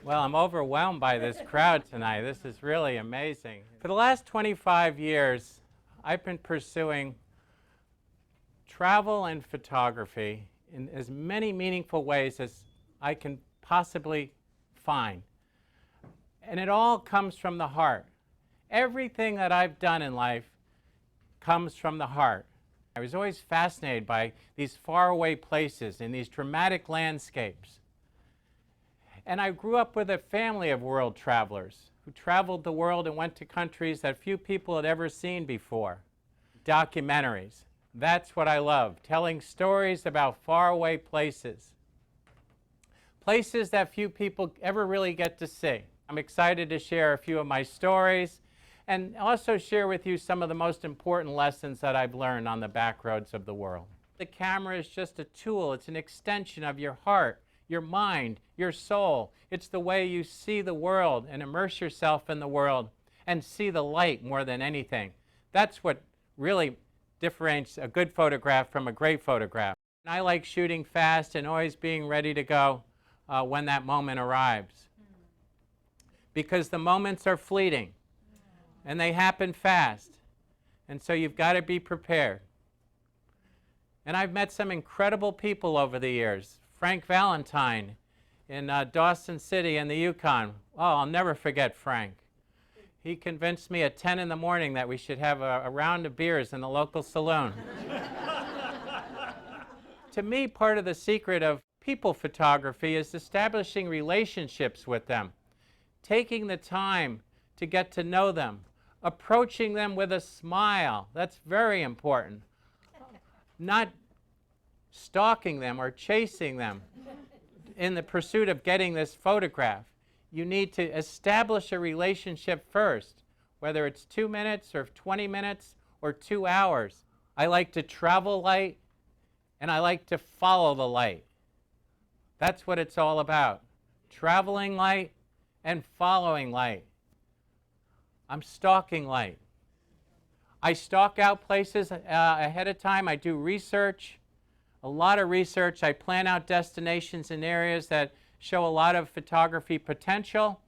Well, I'm overwhelmed by this crowd tonight. This is really amazing. For the last 25 years, I've been pursuing travel and photography in as many meaningful ways as I can possibly find. And it all comes from the heart. Everything that I've done in life comes from the heart. I was always fascinated by these faraway places and these dramatic landscapes. And I grew up with a family of world travelers who traveled the world and went to countries that few people had ever seen before. Documentaries. That's what I love, telling stories about faraway places. Places that few people ever really get to see. I'm excited to share a few of my stories and also share with you some of the most important lessons that I've learned on the back roads of the world. The camera is just a tool. It's an extension of your heart, your mind, your soul. It's the way you see the world and immerse yourself in the world and see the light more than anything. That's what really differentiates a good photograph from a great photograph. And I like shooting fast and always being ready to go when that moment arrives. Because the moments are fleeting and they happen fast. And so you've got to be prepared. And I've met some incredible people over the years. Frank Valentine in Dawson City in the Yukon. Oh, I'll never forget Frank. He convinced me at 10 in the morning that we should have a round of beers in the local saloon. To me, part of the secret of people photography is establishing relationships with them, taking the time to get to know them, approaching them with a smile. That's very important. Not stalking them or chasing them in the pursuit of getting this photograph. You need to establish a relationship first, whether it's 2 minutes or 20 minutes or 2 hours. I like to travel light and I like to follow the light. That's what it's all about. Traveling light and following light. I'm stalking light. I stalk out places ahead of time. I do research, a lot of research. I plan out destinations in areas that show a lot of photography potential,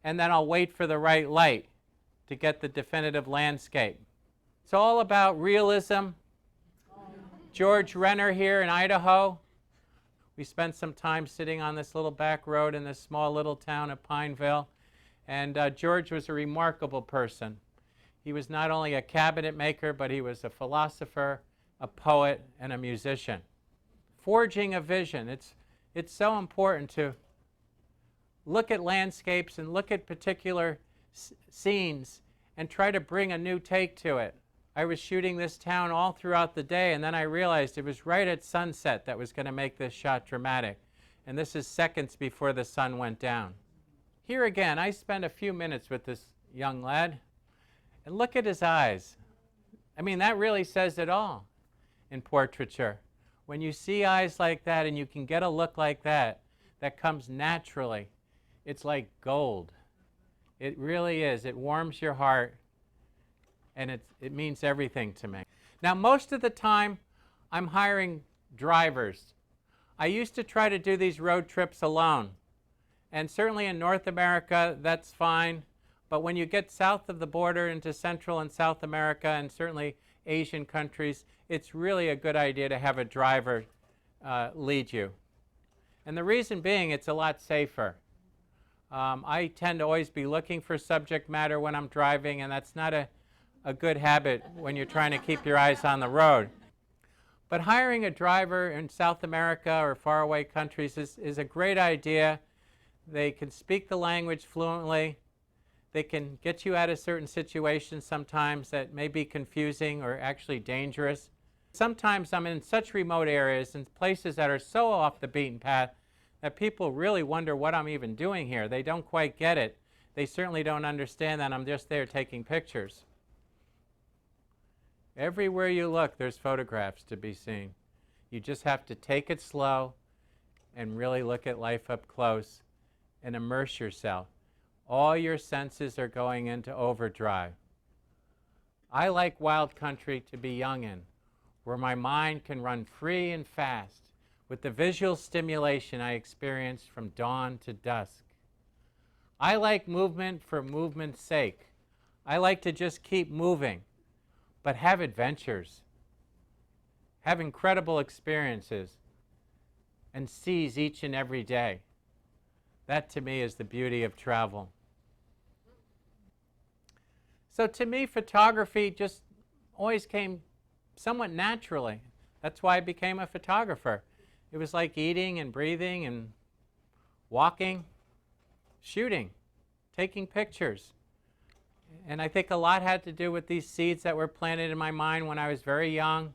and then I'll wait for the right light to get the definitive landscape. It's all about realism. George Renner here in Idaho. We spent some time sitting on this little back road in this small little town of Pineville, and George was a remarkable person. He was not only a cabinet maker, but he was a philosopher, a poet, and a musician. Forging a vision. It's so important to look at landscapes and look at particular scenes and try to bring a new take to it. I was shooting this town all throughout the day, and then I realized it was right at sunset that was going to make this shot dramatic. And this is seconds before the sun went down. Here again, I spent a few minutes with this young lad, and look at his eyes. I mean, that really says it all in portraiture. When you see eyes like that and you can get a look like that, that comes naturally, it's like gold. It really is. It warms your heart, and it means everything to me. Now, most of the time, I'm hiring drivers. I used to try to do these road trips alone, and certainly in North America, that's fine. But when you get south of the border into Central and South America, and certainly Asian countries, it's really a good idea to have a driver lead you. And the reason being, it's a lot safer. I tend to always be looking for subject matter when I'm driving, and that's not a good habit when you're trying to keep your eyes on the road. But hiring a driver in South America or faraway countries is a great idea. They can speak the language fluently. They can get you out of certain situations sometimes that may be confusing or actually dangerous. Sometimes I'm in such remote areas and places that are so off the beaten path that people really wonder what I'm even doing here. They don't quite get it. They certainly don't understand that I'm just there taking pictures. Everywhere you look, there's photographs to be seen. You just have to take it slow and really look at life up close and immerse yourself. All your senses are going into overdrive. I like wild country to be young in, where my mind can run free and fast with the visual stimulation I experience from dawn to dusk. I like movement for movement's sake. I like to just keep moving, but have adventures, have incredible experiences, and seize each and every day. That to me is the beauty of travel. So to me, photography just always came somewhat naturally. That's why I became a photographer. It was like eating and breathing and walking, shooting, taking pictures. And I think a lot had to do with these seeds that were planted in my mind when I was very young,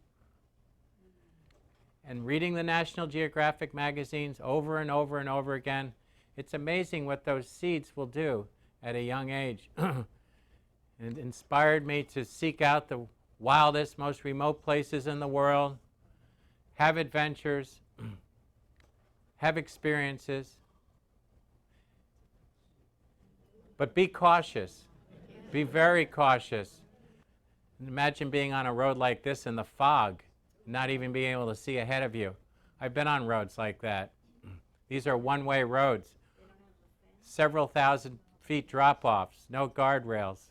and reading the National Geographic magazines over and over and over again. It's amazing what those seeds will do at a young age. It inspired me to seek out the wildest, most remote places in the world, have adventures, have experiences, but be cautious. Be very cautious. Imagine being on a road like this in the fog, not even being able to see ahead of you. I've been on roads like that. These are one-way roads, several thousand feet drop-offs, no guardrails.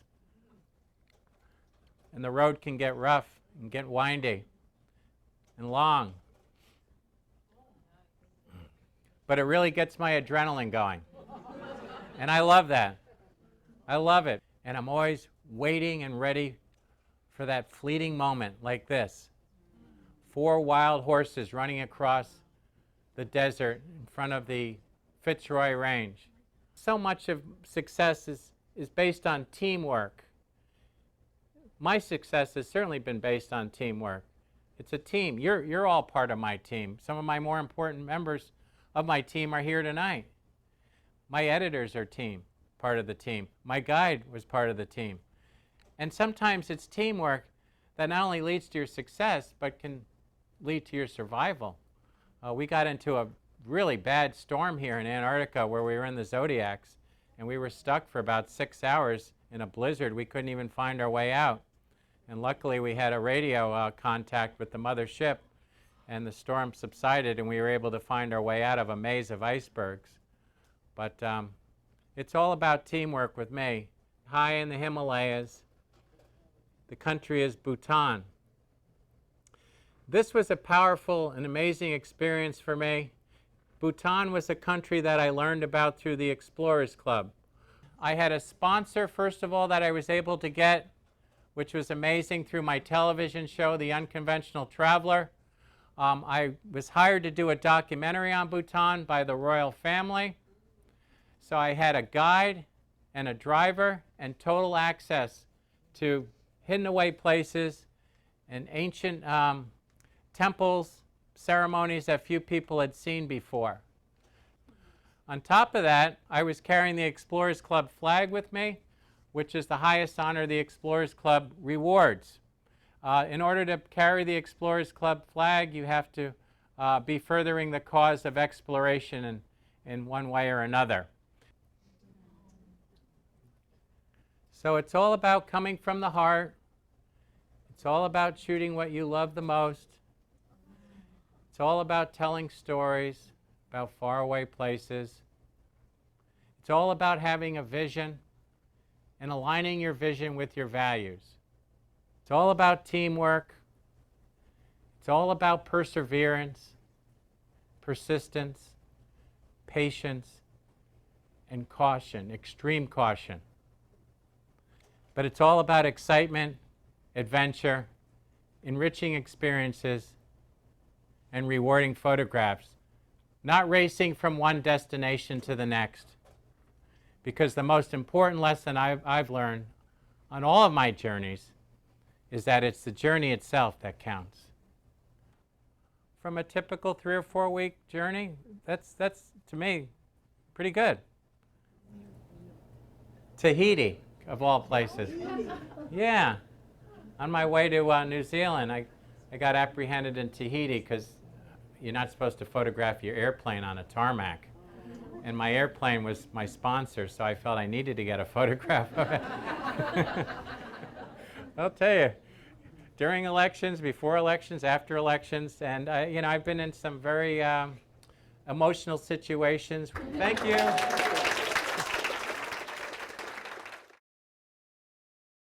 And the road can get rough and get windy and long. But it really gets my adrenaline going. And I love that. I love it. And I'm always waiting and ready for that fleeting moment like this. 4 wild horses running across the desert in front of the Fitzroy Range. So much of success is based on teamwork. My success has certainly been based on teamwork. It's a team. You're all part of my team. Some of my more important members of my team are here tonight. My editors are part of the team. My guide was part of the team. And sometimes it's teamwork that not only leads to your success, but can lead to your survival. We got into a really bad storm here in Antarctica where we were in the Zodiacs, and we were stuck for about 6 hours in a blizzard. We couldn't even find our way out. And luckily we had a radio contact with the mother ship, and the storm subsided, and we were able to find our way out of a maze of icebergs. But it's all about teamwork with me. High in the Himalayas, the country is Bhutan. This was a powerful and amazing experience for me. Bhutan was a country that I learned about through the Explorers Club. I had a sponsor, first of all, that I was able to get, which was amazing, through my television show, The Unconventional Traveler. I was hired to do a documentary on Bhutan by the royal family. So I had a guide and a driver and total access to hidden away places and ancient temples, ceremonies that few people had seen before. On top of that, I was carrying the Explorers Club flag with me, which is the highest honor the Explorers Club rewards. In order to carry the Explorers Club flag, you have to be furthering the cause of exploration in one way or another. So it's all about coming from the heart. It's all about shooting what you love the most. It's all about telling stories about faraway places. It's all about having a vision and aligning your vision with your values. It's all about teamwork. It's all about perseverance, persistence, patience, and caution, extreme caution. But it's all about excitement, adventure, enriching experiences, and rewarding photographs. Not racing from one destination to the next. Because the most important lesson I've learned on all of my journeys is that it's the journey itself that counts. From a typical 3 or 4 week journey, that's to me pretty good. Tahiti, of all places. Yeah. On my way to New Zealand, I got apprehended in Tahiti because you're not supposed to photograph your airplane on a tarmac. And my airplane was my sponsor, so I felt I needed to get a photograph of it. I'll tell you, during elections, before elections, after elections, and I've been in some very emotional situations. Thank you.